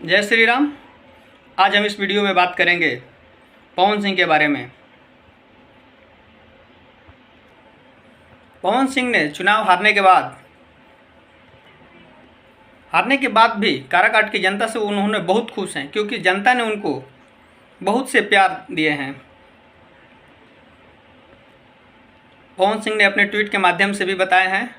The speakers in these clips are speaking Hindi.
जय श्री राम। आज हम इस वीडियो में बात करेंगे पवन सिंह के बारे में। पवन सिंह ने चुनाव हारने के बाद भी काराकाट की जनता से उन्होंने बहुत खुश हैं, क्योंकि जनता ने उनको बहुत से प्यार दिए हैं। पवन सिंह ने अपने ट्वीट के माध्यम से भी बताए हैं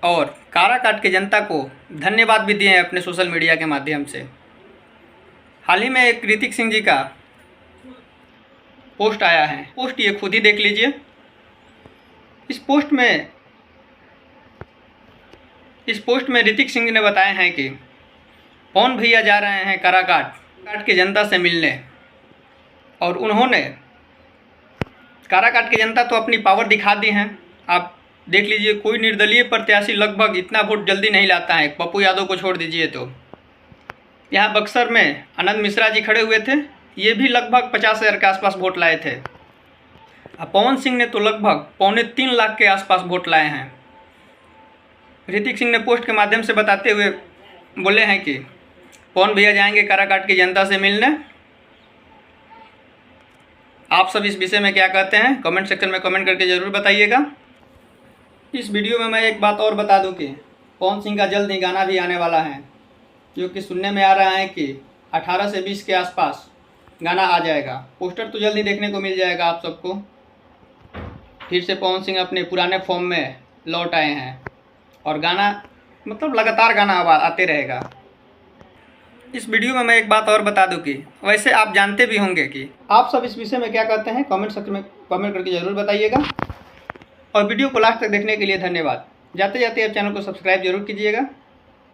और काराकाट की जनता को धन्यवाद भी दिए हैं अपने सोशल मीडिया के माध्यम से। हाल ही में एक ऋतिक सिंह जी का पोस्ट आया है, पोस्ट ये खुद ही देख लीजिए। इस पोस्ट में ऋतिक सिंह ने बताए हैं कि पवन भैया जा रहे हैं काराकाट की जनता से मिलने, और उन्होंने काराकाट की जनता तो अपनी पावर दिखा दी हैं। आप देख लीजिए, कोई निर्दलीय प्रत्याशी लगभग इतना वोट जल्दी नहीं लाता है, पप्पू यादव को छोड़ दीजिए। तो यहाँ बक्सर में आनंद मिश्रा जी खड़े हुए थे, ये भी लगभग 50,000 के आसपास वोट लाए थे। पवन सिंह ने तो लगभग 2.25 लाख के आसपास वोट लाए हैं। ऋतिक सिंह ने पोस्ट के माध्यम से बताते हुए बोले हैं कि पवन भैया जाएंगे काराकाट की जनता से मिलने। आप सब इस विषय में क्या कहते हैं, कमेंट सेक्शन में कमेंट करके ज़रूर बताइएगा। इस वीडियो में मैं एक बात और बता दूं कि पवन सिंह का जल्द ही गाना भी आने वाला है, जो कि सुनने में आ रहा है कि 18 से 20 के आसपास गाना आ जाएगा। पोस्टर तो जल्द ही देखने को मिल जाएगा आप सबको। फिर से पवन सिंह अपने पुराने फॉर्म में लौट आए हैं और गाना मतलब लगातार गाना आते रहेगा। इस वीडियो में मैं एक बात और बता दूं कि वैसे आप जानते भी होंगे कि आप सब इस विषय में क्या कहते हैं, कमेंट सेक्शन में कमेंट करके ज़रूर बताइएगा। और वीडियो को लास्ट तक देखने के लिए धन्यवाद। जाते जाते आप चैनल को सब्सक्राइब जरूर कीजिएगा।